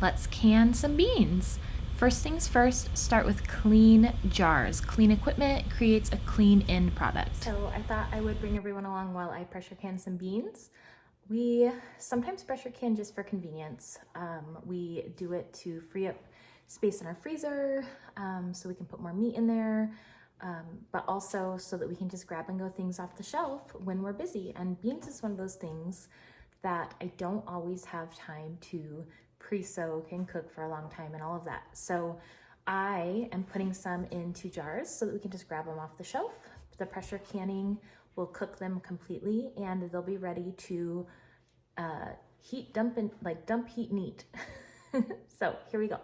Let's can some beans. First things first, start with clean jars. Clean equipment creates a clean end product. So I thought I would bring everyone along while I pressure can some beans. We sometimes pressure can just for convenience. We do it to free up space in our freezer so we can put more meat in there, but also so that we can just grab and go things off the shelf when we're busy. And beans is one of those things that I don't always have time to pre-soak and cook for a long time and all of that. So I am putting some into jars so that we can just grab them off the shelf. The pressure canning will cook them completely and they'll be ready to heat dump and dump, heat, and eat. So here we go.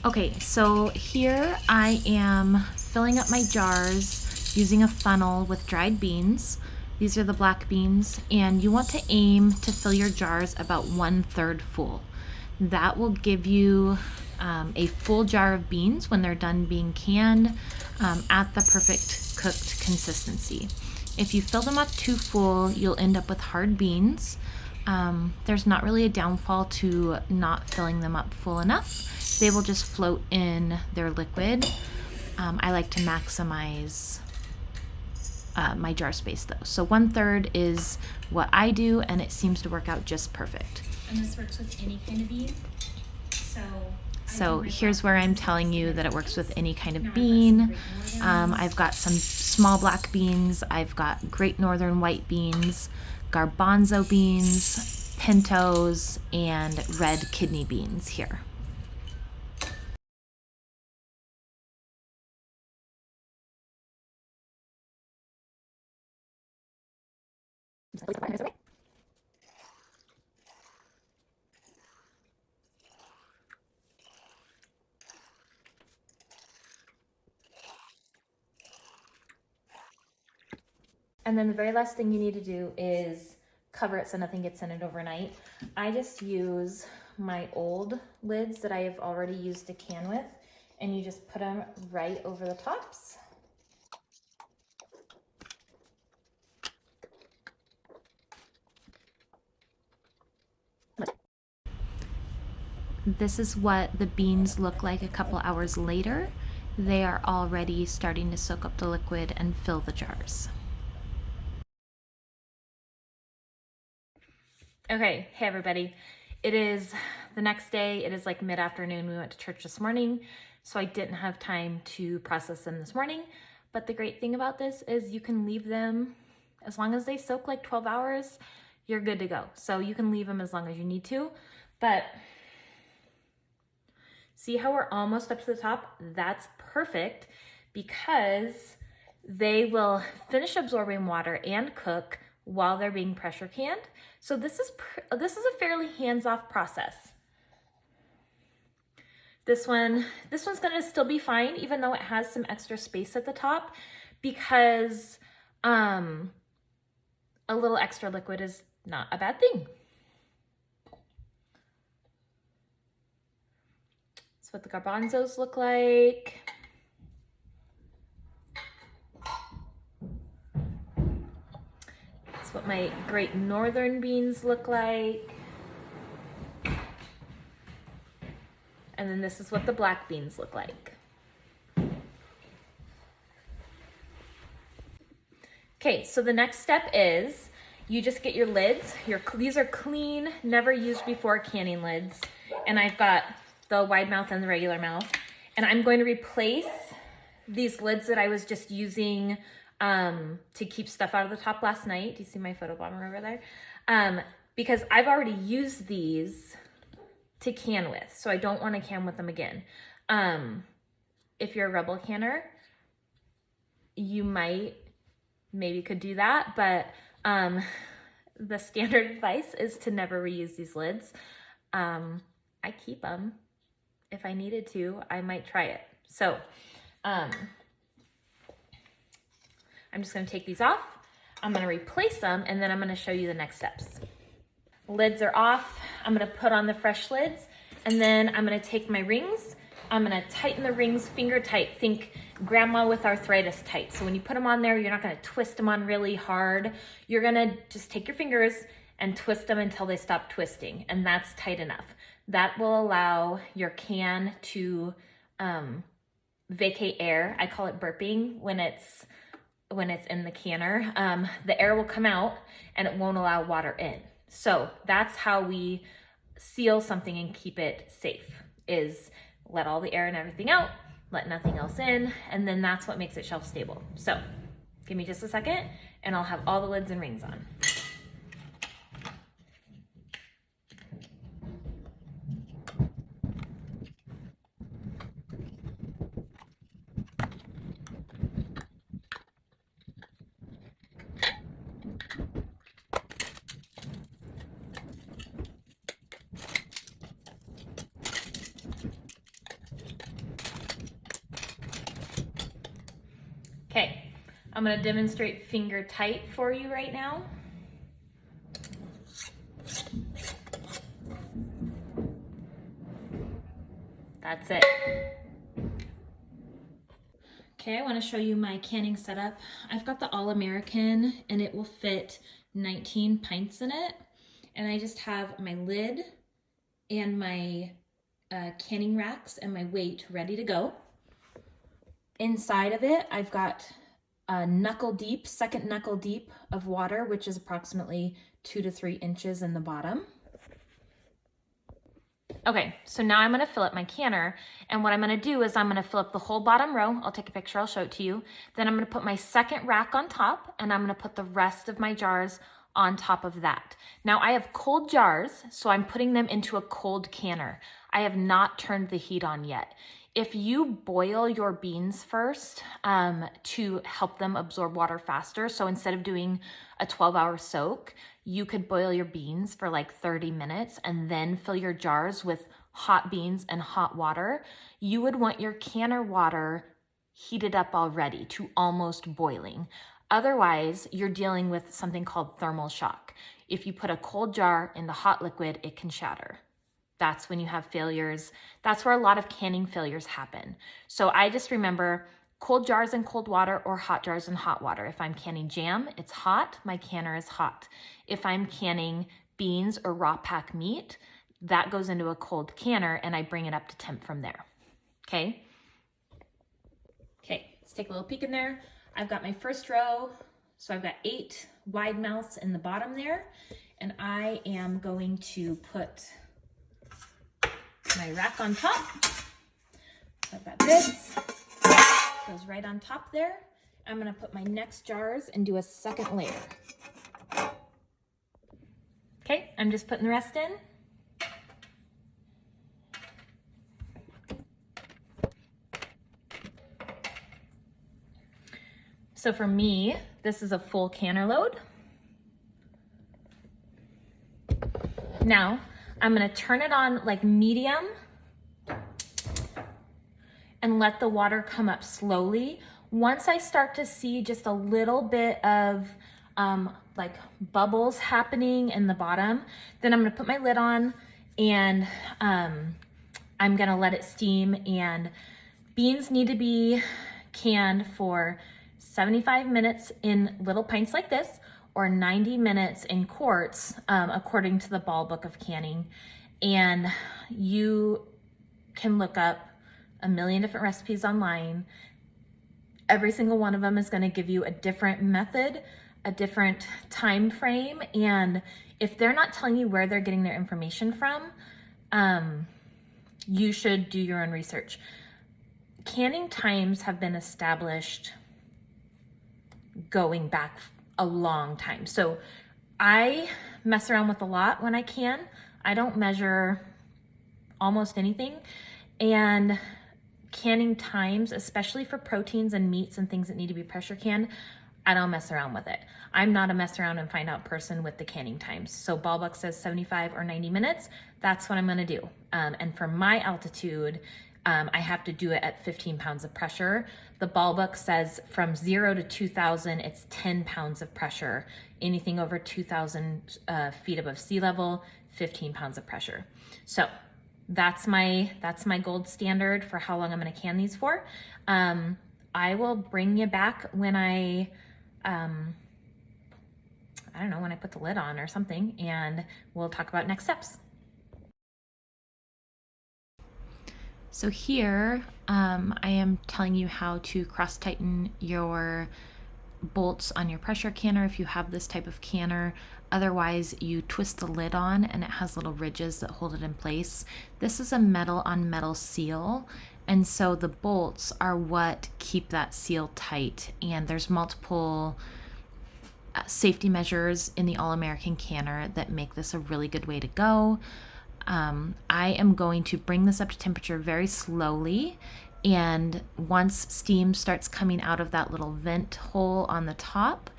Okay, so here I am filling up my jars using a funnel with dried beans. These are the black beans, and you want to aim to fill your jars about 1/3 full. That will give you a full jar of beans when they're done being canned at the perfect cooked consistency. If you fill them up too full, you'll end up with hard beans. There's not really a downfall to not filling them up full enough. They will just float in their liquid. I like to maximize my jar space though. So 1/3 is what I do, and it seems to work out just perfect. And this works with any kind of bean. So here's where I'm telling you that it works with any kind of bean. I've got some small black beans, I've got Great Northern white beans, garbanzo beans, pintos, and red kidney beans here. And then the very last thing you need to do is cover it so nothing gets in it overnight. I just use my old lids that I have already used to can with, and you just put them right over the tops. This is what the beans look like a couple hours later. They are already starting to soak up the liquid and fill the jars. Okay, hey everybody. It is the next day. It is like mid-afternoon. We went to church this morning, so I didn't have time to process them this morning. But the great thing about this is you can leave them, as long as they soak like 12 hours, you're good to go. So you can leave them as long as you need to. But see how we're almost up to the top? That's perfect because they will finish absorbing water and cook while they're being pressure canned. So this is a fairly hands-off process. This one's gonna still be fine, even though it has some extra space at the top, because a little extra liquid is not a bad thing. That's what the garbanzos look like. That's what my Great Northern beans look like. And then this is what the black beans look like. Okay, so the next step is you just get your lids. These are clean, never used before canning lids. And I've got the wide mouth and the regular mouth. And I'm going to replace these lids that I was just using to keep stuff out of the top last night. Do you see my photo bomber over there? Because I've already used these to can with, so I don't want to can with them again. If you're a Rebel canner, you maybe could do that, but the standard advice is to never reuse these lids. I keep them. If I needed to, I might try it. So I'm just gonna take these off. I'm gonna replace them, and then I'm gonna show you the next steps. Lids are off. I'm gonna put on the fresh lids, and then I'm gonna take my rings. I'm gonna tighten the rings finger tight. Think grandma with arthritis tight. So when you put them on there, you're not gonna twist them on really hard. You're gonna just take your fingers and twist them until they stop twisting, and that's tight enough. That will allow your can to vacate air. I call it burping when it's in the canner. The air will come out and it won't allow water in. So that's how we seal something and keep it safe, is let all the air and everything out, let nothing else in, and then that's what makes it shelf stable. So give me just a second and I'll have all the lids and rings on. Okay, I'm gonna demonstrate finger tight for you right now. That's it. Okay, I wanna show you my canning setup. I've got the All-American and it will fit 19 pints in it. And I just have my lid and my canning racks and my weight ready to go. Inside of it, I've got a knuckle deep, second knuckle deep of water, which is approximately 2 to 3 inches in the bottom. Okay, so now I'm gonna fill up my canner, and what I'm gonna do is I'm gonna fill up the whole bottom row. I'll take a picture, I'll show it to you. Then I'm gonna put my second rack on top, and I'm gonna put the rest of my jars on top of that. Now I have cold jars, so I'm putting them into a cold canner. I have not turned the heat on yet. If you boil your beans first to help them absorb water faster, so instead of doing a 12-hour soak, you could boil your beans for like 30 minutes and then fill your jars with hot beans and hot water. You would want your canner water heated up already to almost boiling. Otherwise, you're dealing with something called thermal shock. If you put a cold jar in the hot liquid, it can shatter. That's when you have failures. That's where a lot of canning failures happen. So I just remember cold jars in cold water or hot jars in hot water. If I'm canning jam, it's hot, my canner is hot. If I'm canning beans or raw pack meat, that goes into a cold canner and I bring it up to temp from there, okay? Okay, let's take a little peek in there. I've got my first row, so I've got 8 wide mouths in the bottom there, and I am going to put my rack on top. I've got this, goes right on top there. I'm gonna put my next jars and do a second layer. Okay, I'm just putting the rest in. So for me, this is a full canner load. Now, I'm gonna turn it on like medium and let the water come up slowly. Once I start to see just a little bit of like bubbles happening in the bottom, then I'm gonna put my lid on and I'm gonna let it steam. And beans need to be canned for 75 minutes in little pints like this, or 90 minutes in quarts, according to the Ball Book of Canning. And you can look up a million different recipes online. Every single one of them is going to give you a different method, a different time frame. And if they're not telling you where they're getting their information from, you should do your own research. Canning times have been established going back a long time. So I mess around with a lot when I can. I don't measure almost anything. And canning times, especially for proteins and meats and things that need to be pressure canned, I don't mess around with it. I'm not a mess around and find out person with the canning times. So Ball Book says 75 or 90 minutes. That's what I'm gonna do. And for my altitude, I have to do it at 15 pounds of pressure. The Ball Book says from 0 to 2,000, it's 10 pounds of pressure. Anything over 2,000 feet above sea level, 15 pounds of pressure. So that's my gold standard for how long I'm gonna can these for. I will bring you back when I I don't know, when I put the lid on or something, and we'll talk about next steps. So here, I am telling you how to cross tighten your bolts on your pressure canner if you have this type of canner. Otherwise, you twist the lid on and it has little ridges that hold it in place. This is a metal on metal seal, and so the bolts are what keep that seal tight. And there's multiple safety measures in the All-American canner that make this a really good way to go. I am going to bring this up to temperature very slowly, and once steam starts coming out of that little vent hole on the top,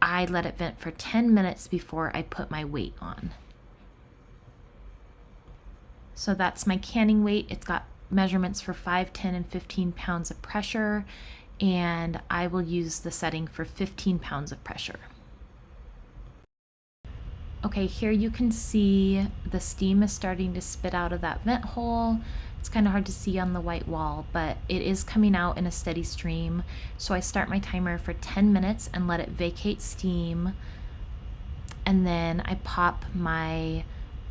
I let it vent for 10 minutes before I put my weight on. So that's my canning weight. It's got measurements for 5, 10, and 15 pounds of pressure, and I will use the setting for 15 pounds of pressure. Okay, here you can see the steam is starting to spit out of that vent hole. It's kind of hard to see on the white wall, but it is coming out in a steady stream. So I start my timer for 10 minutes and let it vacate steam. And then I pop my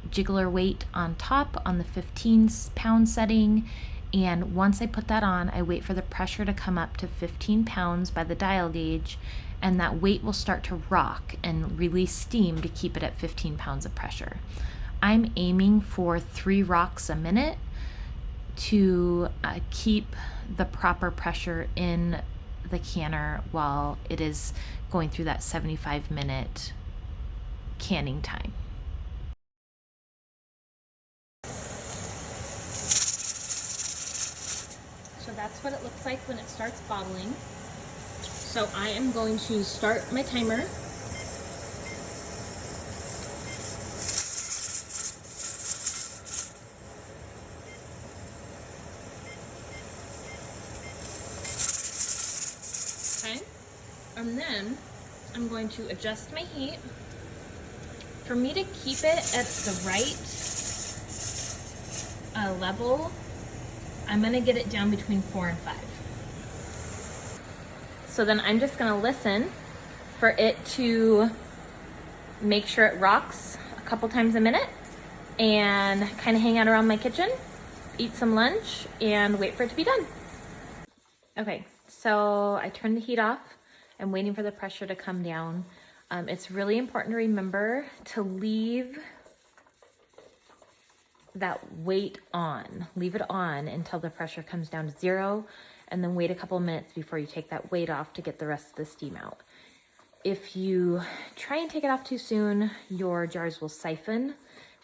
jiggler weight on top on the 15-pound setting. And once I put that on, I wait for the pressure to come up to 15 pounds by the dial gauge, and that weight will start to rock and release steam to keep it at 15 pounds of pressure. I'm aiming for 3 rocks a minute to keep the proper pressure in the canner while it is going through that 75-minute canning time. So that's what it looks like when it starts bottling. So I am going to start my timer. Okay, and then I'm going to adjust my heat. For me to keep it at the right level, I'm gonna get it down between 4 and 5. So then I'm just gonna listen for it to make sure it rocks a couple times a minute, and kind of hang out around my kitchen, eat some lunch, and wait for it to be done. Okay, so I turned the heat off. I'm waiting for the pressure to come down. It's really important to remember to leave that weight on. Leave it on until the pressure comes down to 0, and then wait a couple minutes before you take that weight off to get the rest of the steam out. If you try and take it off too soon, your jars will siphon,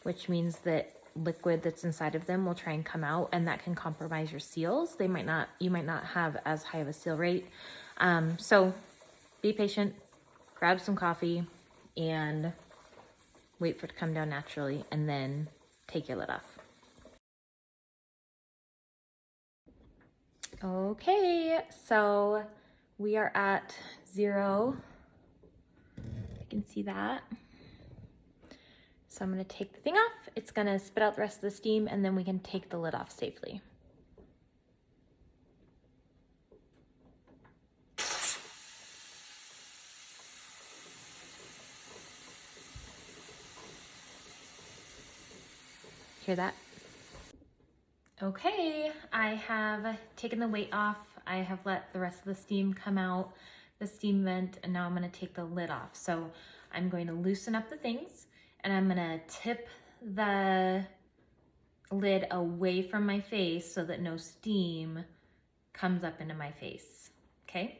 which means that liquid that's inside of them will try and come out, and that can compromise your seals. You might not have as high of a seal rate. So be patient, grab some coffee, and wait for it to come down naturally, and then take your lid off. Okay, so we are at 0. You can see that. So I'm gonna take the thing off. It's gonna spit out the rest of the steam, and then we can take the lid off safely. Hear that? Okay, I have taken the weight off. I have let the rest of the steam come out, the steam vent, and now I'm gonna take the lid off. So I'm going to loosen up the things, and I'm gonna tip the lid away from my face so that no steam comes up into my face, okay?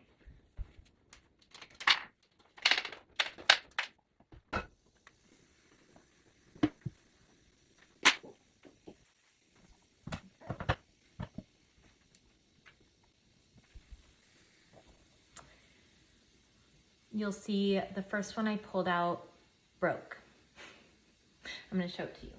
You'll see the first one I pulled out broke. I'm gonna show it to you.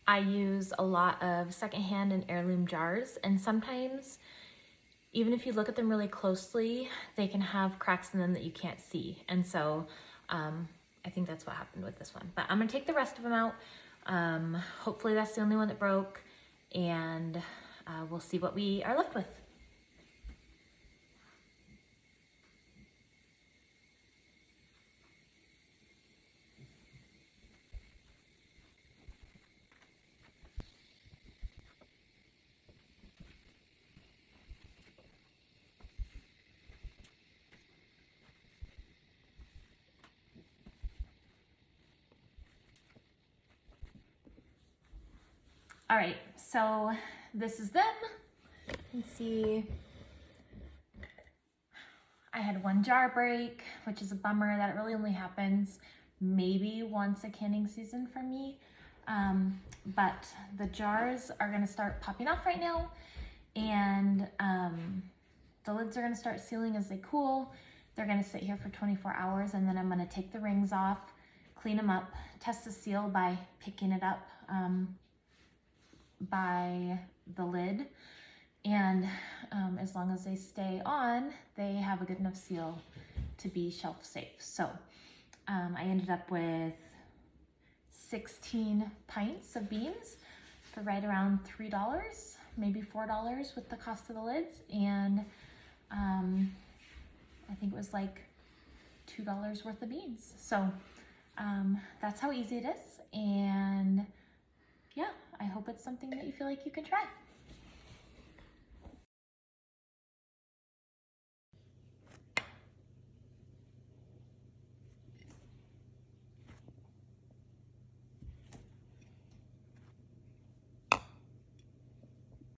I use a lot of secondhand and heirloom jars, and sometimes even if you look at them really closely, they can have cracks in them that you can't see. And so I think that's what happened with this one. But I'm gonna take the rest of them out. Hopefully that's the only one that broke, and we'll see what we are left with. All right, so this is them. You can see I had one jar break, which is a bummer. That really only happens maybe once a canning season for me. But the jars are gonna start popping off right now, and the lids are gonna start sealing as they cool. They're gonna sit here for 24 hours, and then I'm gonna take the rings off, clean them up, test the seal by picking it up by the lid, and as long as they stay on, they have a good enough seal to be shelf safe. So I ended up with 16 pints of beans for right around $3, maybe $4 with the cost of the lids, and I think it was like $2 worth of beans. So that's how easy it is, and yeah, I hope it's something that you feel like you can try.